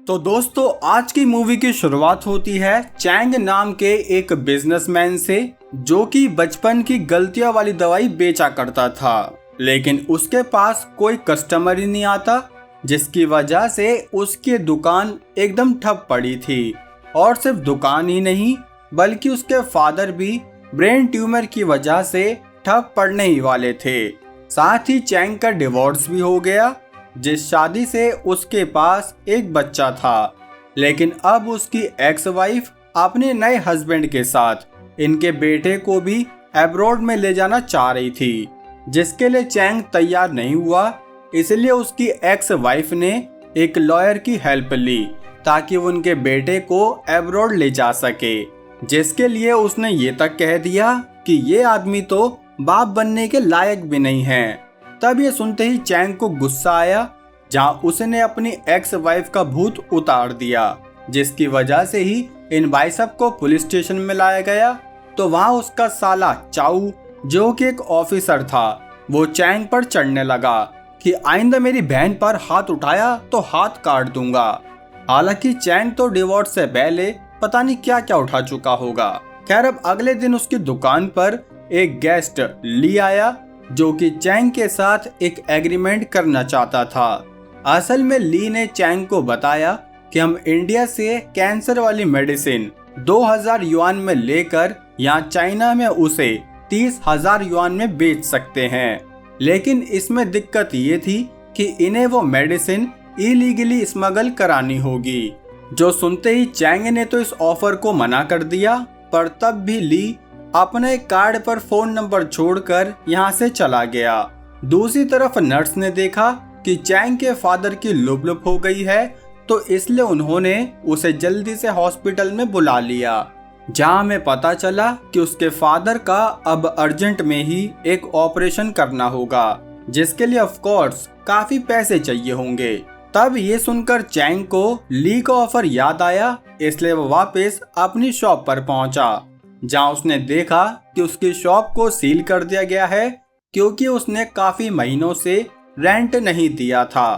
तो दोस्तों आज की मूवी की शुरुआत होती है चैंग नाम के एक बिजनेसमैन से, जो कि बचपन की गलतियां वाली दवाई बेचा करता था, लेकिन उसके पास कोई कस्टमर ही नहीं आता, जिसकी वजह से उसकी दुकान एकदम ठप पड़ी थी। और सिर्फ दुकान ही नहीं बल्कि उसके फादर भी ब्रेन ट्यूमर की वजह से ठप पड़ने ही वाले थे। साथ ही चैंग का डिवोर्स भी हो गया, जिस शादी से उसके पास एक बच्चा था। लेकिन अब उसकी एक्स वाइफ अपने नए हस्बैंड के साथ इनके बेटे को भी अब्रॉड में ले जाना चाह रही थी, जिसके लिए चैंग तैयार नहीं हुआ। इसलिए उसकी एक्स वाइफ ने एक लॉयर की हेल्प ली ताकि वो उनके बेटे को अब्रॉड ले जा सके, जिसके लिए उसने ये तक कह दिया कि ये आदमी तो बाप बनने के लायक भी नहीं है। तब ये सुनते ही चैंग को गुस्सा आया, जहां उसने अपनी एक्स वाइफ का भूत उतार दिया, जिसकी वजह से ही इन भाई सब को पुलिस स्टेशन में लाया गया। तो वहां उसका साला चाऊ, जो कि एक ऑफिसर था, वो चैंग पर चढ़ने लगा कि आइंदा मेरी बहन पर हाथ उठाया तो हाथ काट दूंगा। हालांकि चैंग तो डिवोर्स से पहले पता नहीं क्या क्या उठा चुका होगा। खैर, अब अगले दिन उसकी दुकान पर एक गेस्ट ली आया, जो कि चैंग के साथ एक एग्रीमेंट करना चाहता था। असल में ली ने चैंग को बताया कि हम इंडिया से कैंसर वाली मेडिसिन 2000 युआन में लेकर यहाँ चाइना में उसे 30,000 युआन में बेच सकते हैं। लेकिन इसमें दिक्कत ये थी कि इन्हें वो मेडिसिन इलीगली स्मगल करानी होगी। जो सुनते ही चैंग ने तो इस ऑफर को मना कर दिया, पर तब भी ली अपने कार्ड पर फोन नंबर छोड़कर यहाँ से चला गया। दूसरी तरफ नर्स ने देखा कि चैंग के फादर की लुप हो गई है, तो इसलिए उन्होंने उसे जल्दी से हॉस्पिटल में बुला लिया, जहाँ हमें पता चला कि उसके फादर का अब अर्जेंट में ही एक ऑपरेशन करना होगा, जिसके लिए ऑफ कोर्स काफी पैसे चाहिए होंगे। तब ये सुनकर चैंग को ली का ऑफर याद आया, इसलिए वो वापस अपनी शॉप पर पहुंचा, जहां उसने देखा कि उसकी शॉप को सील कर दिया गया है, क्योंकि उसने काफी महीनों से रेंट नहीं दिया था।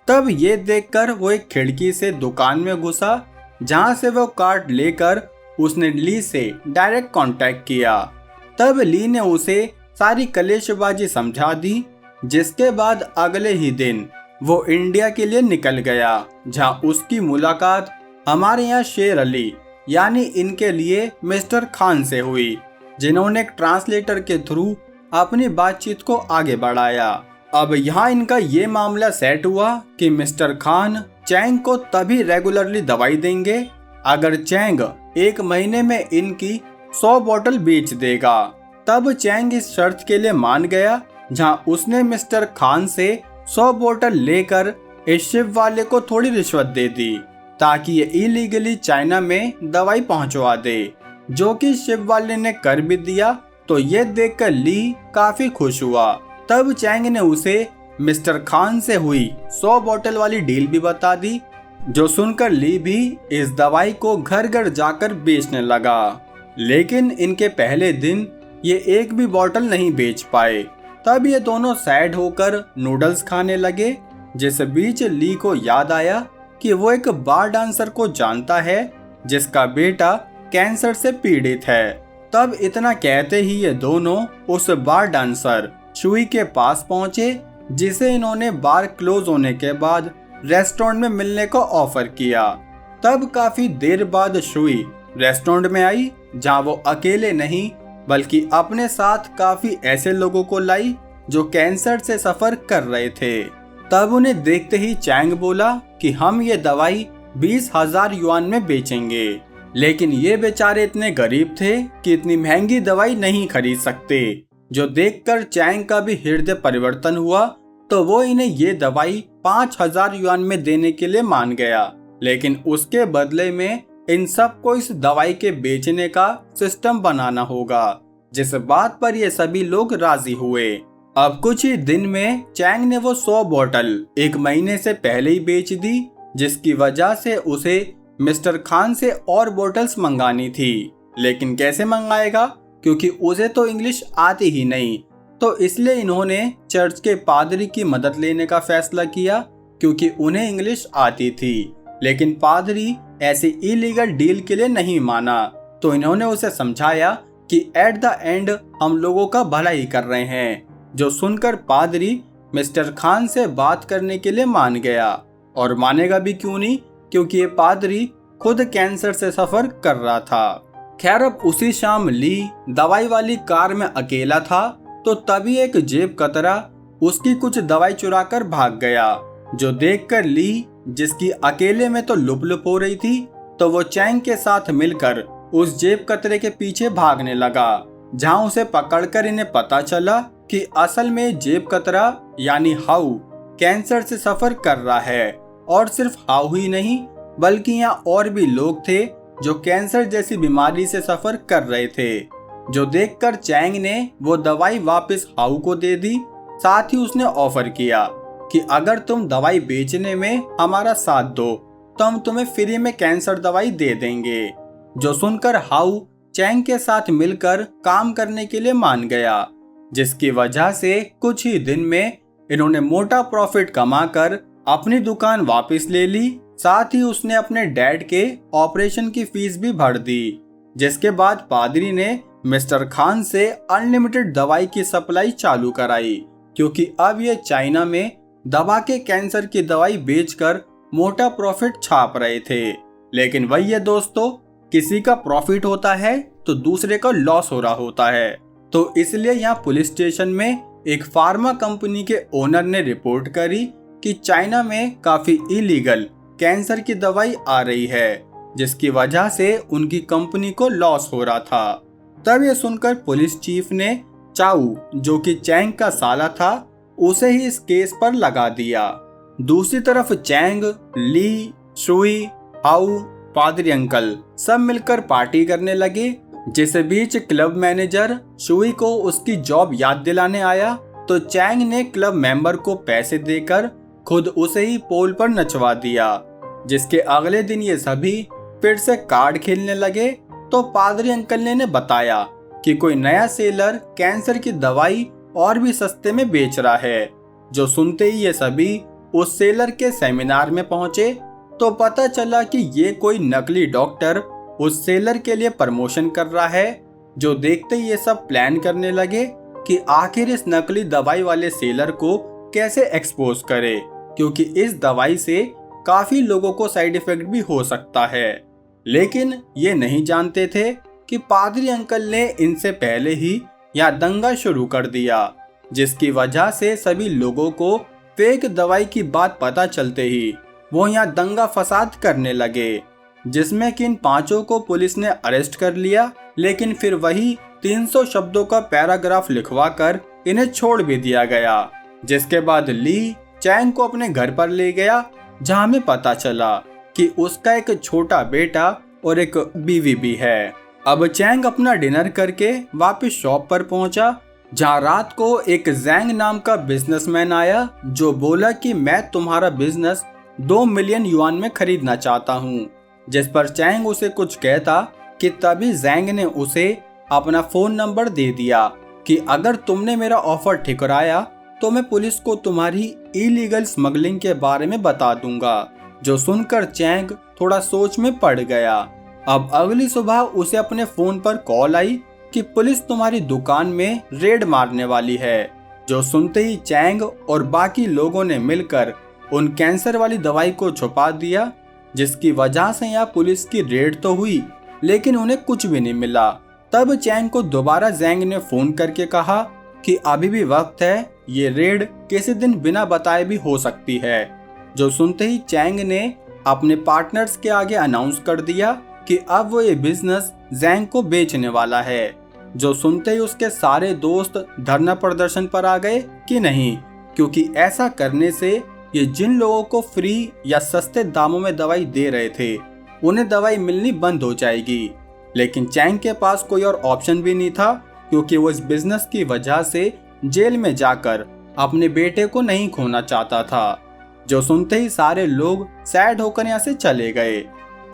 तब ये देखकर वो एक खिड़की से दुकान में घुसा, जहां से वो कार्ड लेकर उसने ली से डायरेक्ट कांटेक्ट किया। तब ली ने उसे सारी कलेशबाजी समझा दी, जिसके बाद अगले ही दिन वो इंडिया के लिए निकल गया, जहां उसकी मुलाकात हमारे यहाँ शेर अली यानी इनके लिए मिस्टर खान से हुई, जिन्होंने एक ट्रांसलेटर के थ्रू अपनी बातचीत को आगे बढ़ाया। अब यहाँ इनका ये मामला सेट हुआ कि मिस्टर खान चैंग को तभी रेगुलरली दवाई देंगे अगर चैंग एक महीने में इनकी 100 बोतल बेच देगा। तब चैंग इस शर्त के लिए मान गया, जहाँ उसने मिस्टर खान से 100 बोतल लेकर इस शिप वाले को थोड़ी रिश्वत दे दी, ताकि ये इलीगली चाइना में दवाई पहुंचवा दे, जो कि शिप वाले ने कर भी दिया। तो ये देखकर ली काफी खुश हुआ। तब चैंग ने उसे मिस्टर खान से हुई 100 बोतल वाली डील भी बता दी, जो सुनकर ली भी इस दवाई को घर घर जाकर बेचने लगा। लेकिन इनके पहले दिन ये एक भी बोतल नहीं बेच पाए। तब ये दोनों सैड होकर नूडल्स खाने लगे। जिस बीच ली को याद आया कि वो एक बार डांसर को जानता है, जिसका बेटा कैंसर से पीड़ित है। तब इतना कहते ही ये दोनों उस बार डांसर शुई के पास पहुंचे, जिसे इन्होंने बार क्लोज होने के बाद रेस्टोरेंट में मिलने को ऑफर किया। तब काफी देर बाद शुई रेस्टोरेंट में आई, जहां वो अकेले नहीं बल्कि अपने साथ काफी ऐसे लोगों को लाई जो कैंसर से सफर कर रहे थे। तब उन्हें देखते ही चैंग बोला कि हम ये दवाई 20,000 युआन में बेचेंगे। लेकिन ये बेचारे इतने गरीब थे कि इतनी महंगी दवाई नहीं खरीद सकते, जो देखकर चैंग का भी हृदय परिवर्तन हुआ। तो वो इन्हें ये दवाई 5,000 युआन में देने के लिए मान गया, लेकिन उसके बदले में इन सबको इस दवाई के बेचने का सिस्टम बनाना होगा, जिस बात पर ये सभी लोग राजी हुए। अब कुछ ही दिन में चैंग ने वो 100 बोतल एक महीने से पहले ही बेच दी, जिसकी वजह से उसे मिस्टर खान से और बोतल्स मंगानी थी। लेकिन कैसे मंगाएगा, क्योंकि उसे तो इंग्लिश आती ही नहीं। तो इसलिए इन्होंने चर्च के पादरी की मदद लेने का फैसला किया, क्योंकि उन्हें इंग्लिश आती थी। लेकिन पादरी ऐसे इलीगल डील के लिए नहीं माना। तो इन्होंने उसे समझाया कि एट द एंड हम लोगों का भला ही कर रहे हैं। जो सुनकर पादरी मिस्टर खान से बात करने के लिए मान गया, और मानेगा भी क्यों नहीं, क्योंकि ये पादरी खुद कैंसर से सफर कर रहा था। खैर, अब उसी शाम ली दवाई वाली कार में अकेला था, तो तभी एक जेब कतरा उसकी कुछ दवाई चुराकर भाग गया। जो देखकर ली, जिसकी अकेले में तो लुप हो रही थी, तो वो चैंग के साथ मिलकर उस जेब कतरे के पीछे भागने लगा, जहां उसे पकड़कर इन्हें पता चला कि असल में जेब कतरा यानी हाउ कैंसर से सफर कर रहा है। और सिर्फ हाउ ही नहीं, बल्कि यहाँ और भी लोग थे जो कैंसर जैसी बीमारी से सफर कर रहे थे। जो देखकर चैंग ने वो दवाई वापस हाउ को दे दी। साथ ही उसने ऑफर किया कि अगर तुम दवाई बेचने में हमारा साथ दो तो हम तुम्हें फ्री में कैंसर दवाई दे देंगे। जो सुनकर हाउ चैंग के साथ मिलकर काम करने के लिए मान गया, जिसकी वजह से कुछ ही दिन में इन्होंने मोटा प्रॉफिट कमाकर अपनी दुकान वापस ले ली। साथ ही उसने अपने डैड के ऑपरेशन की फीस भी भर दी, जिसके बाद पादरी ने मिस्टर खान से अनलिमिटेड दवाई की सप्लाई चालू कराई, क्योंकि अब ये चाइना में दबा के कैंसर की दवाई बेचकर मोटा प्रॉफिट छाप रहे थे। लेकिन वही है दोस्तों, किसी का प्रॉफिट होता है तो दूसरे का लॉस हो रहा होता है। तो इसलिए यहाँ पुलिस स्टेशन में एक फार्मा कंपनी के ओनर ने रिपोर्ट करी कि चाइना में काफी इलीगल कैंसर की दवाई आ रही है, जिसकी वजह से उनकी कंपनी को लॉस हो रहा था। तब ये सुनकर पुलिस चीफ ने चाऊ, जो कि चैंग का साला था, उसे ही इस केस पर लगा दिया। दूसरी तरफ चैंग, ली, शुई, हाउ, पादरी अंकल सब मिलकर पार्टी करने लगे। जिस बीच क्लब मैनेजर शुई को उसकी जॉब याद दिलाने आया, तो चैंग ने क्लब मेंबर को पैसे देकर खुद उसे ही पोल पर नचवा दिया। जिसके अगले दिन ये सभी फिर से कार्ड खेलने लगे। तो पादरी अंकल ने इन्हें बताया कि कोई नया सेलर कैंसर की दवाई और भी सस्ते में बेच रहा है। जो सुनते ही ये सभी उस सेलर के सेमिनार में पहुंचे, तो पता चला कि ये कोई नकली डॉक्टर उस सेलर के लिए प्रमोशन कर रहा है। जो देखते ही ये सब प्लान करने लगे कि आखिर इस नकली दवाई वाले सेलर को कैसे एक्सपोज करे, क्योंकि इस दवाई से काफी लोगों को साइड इफेक्ट भी हो सकता है। लेकिन ये नहीं जानते थे कि पादरी अंकल ने इनसे पहले ही यहाँ दंगा शुरू कर दिया, जिसकी वजह से सभी लोगों को फेक दवाई की बात पता चलते ही वो यहाँ दंगा फसाद करने लगे, जिसमें कि इन पांचों को पुलिस ने अरेस्ट कर लिया। लेकिन फिर वही 300 शब्दों का पैराग्राफ लिखवाकर इन्हें छोड़ भी दिया गया। जिसके बाद ली चैंग को अपने घर पर ले गया, जहां में पता चला कि उसका एक छोटा बेटा और एक बीवी भी है। अब चैंग अपना डिनर करके वापस शॉप पर पहुंचा, जहां रात को एक जैंग नाम का बिजनेसमैन आया, जो बोला कि मैं तुम्हारा बिजनेस 2 मिलियन युआन में खरीदना चाहता हूं। जिस पर चैंग उसे कुछ कहता कि तभी जैंग ने उसे अपना फोन नंबर दे दिया कि अगर तुमने मेरा ऑफर ठुकराया तो मैं पुलिस को तुम्हारी इलीगल स्मगलिंग के बारे में बता दूंगा। जो सुनकर चैंग थोड़ा सोच में पड़ गया। अब अगली सुबह उसे अपने फोन पर कॉल आई कि पुलिस तुम्हारी दुकान में रेड मारने वाली है। जो सुनते ही चैंग और बाकी लोगों ने मिलकर उन कैंसर वाली दवाई को छुपा दिया, जिसकी वजह से यहाँ पुलिस की रेड तो हुई लेकिन उन्हें कुछ भी नहीं मिला। तब चैंग को दोबारा जैंग ने फोन करके कहा कि अभी भी वक्त है, ये रेड किसी दिन बिना बताए भी हो सकती है। जो सुनते ही चैंग ने अपने पार्टनर्स के आगे अनाउंस कर दिया कि अब वो ये बिजनेस जैंग को बेचने वाला है। जो सुनते ही उसके सारे दोस्त धरना प्रदर्शन पर आ गए कि नहीं, क्योंकि ऐसा करने से ये जिन लोगों को फ्री या सस्ते दामों में दवाई दे रहे थे उन्हें दवाई मिलनी बंद हो जाएगी। लेकिन चैंग के पास कोई और ऑप्शन भी नहीं था, क्योंकि वो इस बिजनेस की वजह से जेल में जाकर अपने बेटे को नहीं खोना चाहता था। जो सुनते ही सारे लोग सैड होकर यहाँ से चले गए,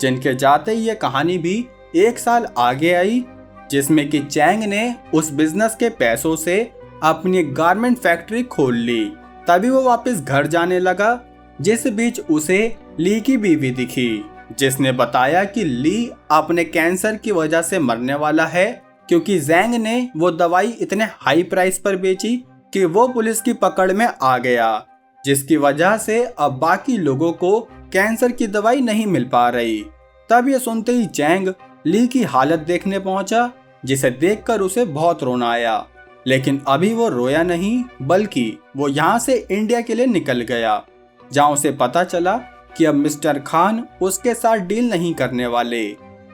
जिनके जाते ही ये कहानी भी 1 साल आगे आई, जिसमें कि चैंग ने उस बिजनेस के पैसों से अपनी एक गारमेंट फैक्ट्री खोल ली। तभी वो वापस घर जाने लगा, जिस बीच उसे ली की बीवी दिखी, जिसने बताया कि ली अपने कैंसर की वजह से मरने वाला है क्योंकि जैंग ने वो दवाई इतने हाई प्राइस पर बेची कि वो पुलिस की पकड़ में आ गया, जिसकी वजह से अब बाकी लोगों को कैंसर की दवाई नहीं मिल पा रही। तब ये सुनते ही चैंग ली की हालत देखने पहुंचा, जिसे देखकर उसे बहुत रोना आया। लेकिन अभी वो रोया नहीं, बल्कि वो यहाँ से इंडिया के लिए निकल गया, जहाँ उसे पता चला कि अब मिस्टर खान उसके साथ डील नहीं करने वाले।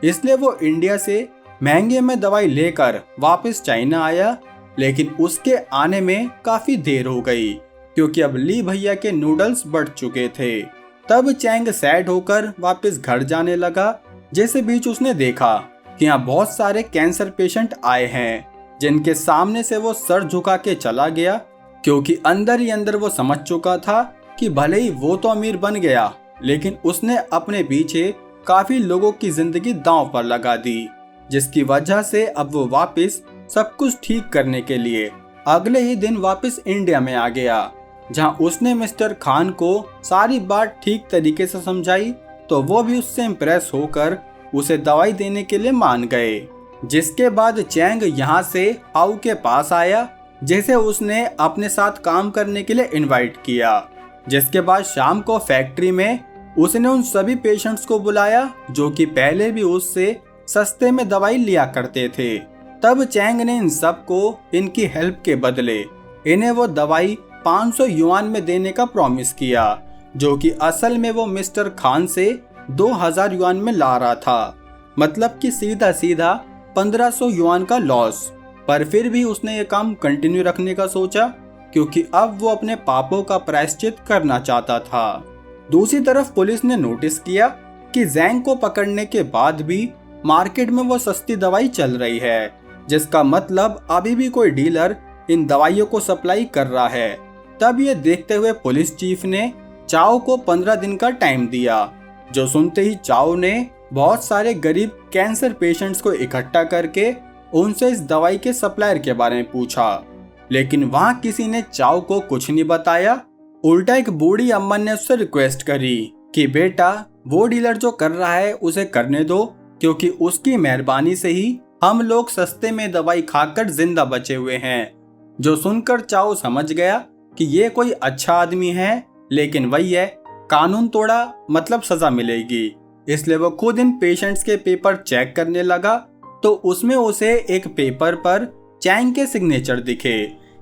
इसलिए वो इंडिया से महंगे में दवाई लेकर वापस चाइना आया, लेकिन उसके आने में काफी देर हो गई क्योंकि अब ली भैया के नूडल्स बढ़ चुके थे। तब चैंग सैड होकर वापस घर जाने लगा। जैसे बीच उसने देखा कि यहाँ बहुत सारे कैंसर पेशेंट आए हैं, जिनके सामने से वो सर झुका के चला गया क्योंकि अंदर ही अंदर वो समझ चुका था कि भले ही वो तो अमीर बन गया, लेकिन उसने अपने पीछे काफी लोगों की जिंदगी दांव पर लगा दी, जिसकी वजह से अब वो वापस सब कुछ ठीक करने के लिए अगले ही दिन वापस इंडिया में आ गया, जहां उसने मिस्टर खान को सारी बात ठीक तरीके से समझाई तो वो भी उससे इम्प्रेस होकर उसे दवाई देने के लिए मान गए। जिसके बाद चैंग यहाँ से हाउ के पास आया, जिसे उसने अपने साथ काम करने के लिए इनवाइट किया। जिसके बाद शाम को फैक्ट्री में उसने उन सभी पेशेंट्स को बुलाया जो कि पहले भी उससे सस्ते में दवाई लिया करते थे। तब चैंग ने इन सबको इनकी हेल्प के बदले इन्हें वो दवाई 500 युआन में देने का प्रॉमिस किया, जो कि असल में वो मिस्टर खान से 2000 युआन में ला रहा था, मतलब कि सीधा सीधा 1500 युआन का लॉस। पर फिर भी उसने ये काम कंटिन्यू रखने का सोचा क्योंकि अब वो अपने पापों का प्रायश्चित करना चाहता था। दूसरी तरफ पुलिस ने नोटिस किया कि जैंग को पकड़ने के बाद भी मार्केट में वो सस्ती दवाई चल रही है, जिसका मतलब अभी भी कोई डीलर इन दवाइयों को सप्लाई कर रहा है। तब ये देखते हुए पुलिस चीफ ने चाओ को 15 दिन का टाइम दिया, जो सुनते ही चाओ ने बहुत सारे गरीब कैंसर पेशेंट्स को इकट्ठा करके उनसे इस दवाई के सप्लायर के बारे में पूछा। लेकिन वहां किसी ने चाओ को कुछ नहीं बताया। उल्टा एक बूढ़ी अम्मा ने उससे रिक्वेस्ट करी कि बेटा वो डीलर जो कर रहा है उसे करने दो, क्योंकि उसकी मेहरबानी से ही हम लोग सस्ते में दवाई खाकर जिंदा बचे हुए हैं। जो सुनकर चाओ समझ गया कि ये कोई अच्छा आदमी है, लेकिन वही है, कानून तोड़ा मतलब सजा मिलेगी। इसलिए वो खुद इन पेशेंट्स के पेपर चेक करने लगा तो उसमें उसे एक पेपर पर चैंग के सिग्नेचर दिखे।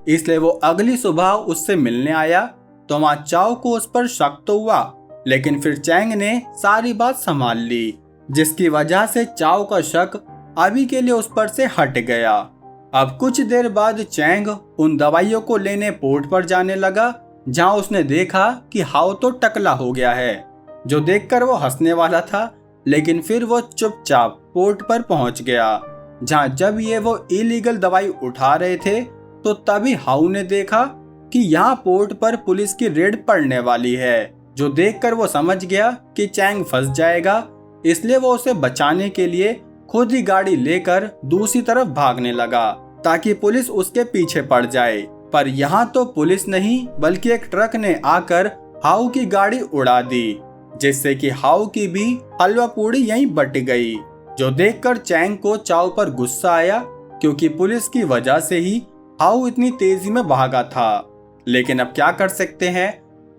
इसलिए वो अगली सुबह उससे मिलने आया तो वहाँ चाओ को उस पर शक तो हुआ, लेकिन फिर चैंग ने सारी बात संभाल ली, जिसकी वजह से चाओ का शक अभी के लिए उस पर से हट गया। अब कुछ देर बाद चैंग उन दवाइयों को लेने पोर्ट पर जाने लगा, जहां उसने देखा कि हाउ तो टकला हो गया है, जो देखकर वो हंसने वाला था, लेकिन फिर वो चुपचाप पोर्ट पर पहुंच गया, जहां जब ये वो इलीगल दवाई उठा रहे थे तो तभी हाउ ने देखा कि यहाँ पोर्ट पर पुलिस की रेड पड़ने वाली है, जो देखकर वो समझ गया कि चैंग फंस जाएगा। इसलिए वो उसे बचाने के लिए खुद ही गाड़ी लेकर दूसरी तरफ भागने लगा ताकि पुलिस उसके पीछे पड़ जाए। पर यहाँ तो पुलिस नहीं बल्कि एक ट्रक ने आकर हाउ की गाड़ी उड़ा दी, जिससे कि हाउ की भी हलवा पूड़ी यहीं बट गई, जो देखकर चैंग को चाओ पर गुस्सा आया क्योंकि पुलिस की वजह से ही हाउ इतनी तेजी में भागा था। लेकिन अब क्या कर सकते हैं,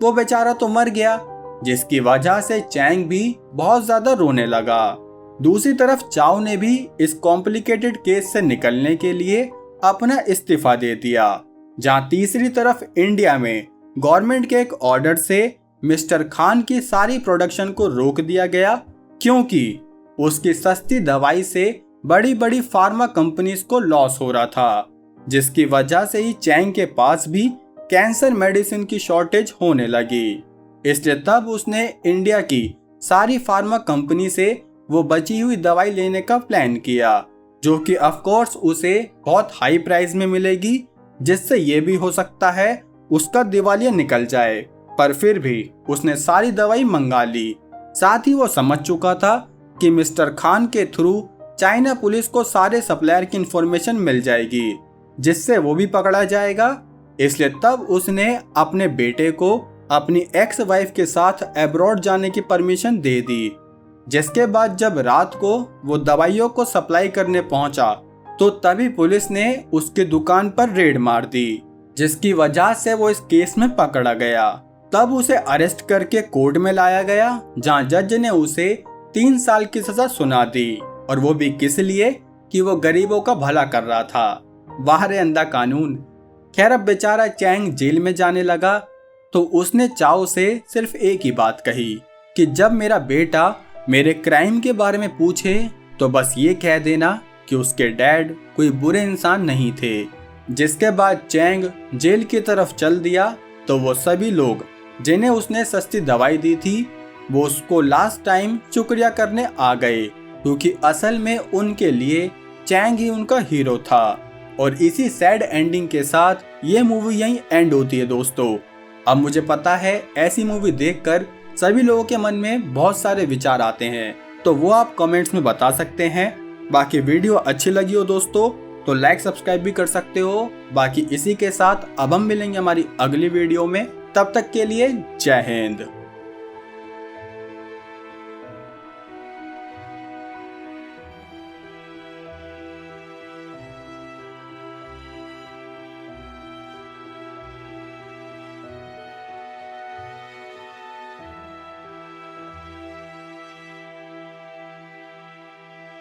वो बेचारा तो मर गया, जिसकी वजह से चैंग भी बहुत ज्यादा रोने लगा। दूसरी तरफ चाओ ने भी इस कॉम्प्लिकेटेड केस से निकलने के लिए अपना इस्तीफा दे दिया, जहां तीसरी तरफ इंडिया में गवर्नमेंट के एक ऑर्डर से मिस्टर खान की सारी प्रोडक्शन को रोक दिया गया क्योंकि उसकी सस्ती दवाई से बड़ी बड़ी फार्मा कंपनीज को लॉस हो रहा था, जिसकी वजह से ही चैंग के पास भी कैंसर मेडिसिन की शॉर्टेज होने लगी। इसलिए तब उसने इंडिया की सारी फार्मा कंपनी से वो बची हुई दवाई लेने का प्लान किया, जो कि ऑफ कोर्स उसे बहुत हाई प्राइस में मिलेगी, जिससे ये भी हो सकता है उसका दिवालिया निकल जाए। पर फिर भी उसने सारी दवाई मंगा ली। साथ ही वो समझ चुका था कि मिस्टर खान के थ्रू चाइना पुलिस को सारे सप्लायर की इंफॉर्मेशन मिल जाएगी, जिससे वो भी पकड़ा जाएगा। इसलिए तब उसने अपने बेटे को अपनी एक्स वाइफ के साथ अब्रॉड जाने की परमिशन दे दी। जिसके बाद जब रात को वो दवाइयों को सप्लाई करने पहुंचा तो तभी पुलिस ने उसकी दुकान पर रेड मार दी, जिसकी वजह से वो इस केस में पकड़ा गया। तब उसे अरेस्ट करके कोर्ट में लाया गया, जहां जज ने उसे 3 साल की सजा सुना दी, और वो भी किस लिए कि वो गरीबों का भला कर रहा था। वाह रे अंधा कानून। खैर अब बेचारा चैंग जेल में जाने लगा तो उसने चाओ से सिर्फ एक ही बात कही कि जब मेरा बेटा मेरे क्राइम के बारे में पूछे तो बस ये कह देना कि उसके डैड कोई बुरे इंसान नहीं थे। जिसके बाद चैंग जेल की तरफ चल दिया तो वो सभी लोग जिन्हें उसने सस्ती दवाई दी थी वो उसको लास्ट टाइम शुक्रिया करने आ गए, क्योंकि असल में उनके लिए चैंग ही उनका हीरो था। और इसी सैड एंडिंग के साथ ये मूवी यहीं एंड होती है दोस्तों। अब मुझे पता है ऐसी मूवी देखकर सभी लोगों के मन में बहुत सारे विचार आते हैं, तो वो आप कमेंट्स में बता सकते हैं। बाकी वीडियो अच्छी लगी हो दोस्तों तो लाइक सब्सक्राइब भी कर सकते हो। बाकी इसी के साथ अब हम मिलेंगे हमारी अगली वीडियो में, तब तक के लिए जय हिंद।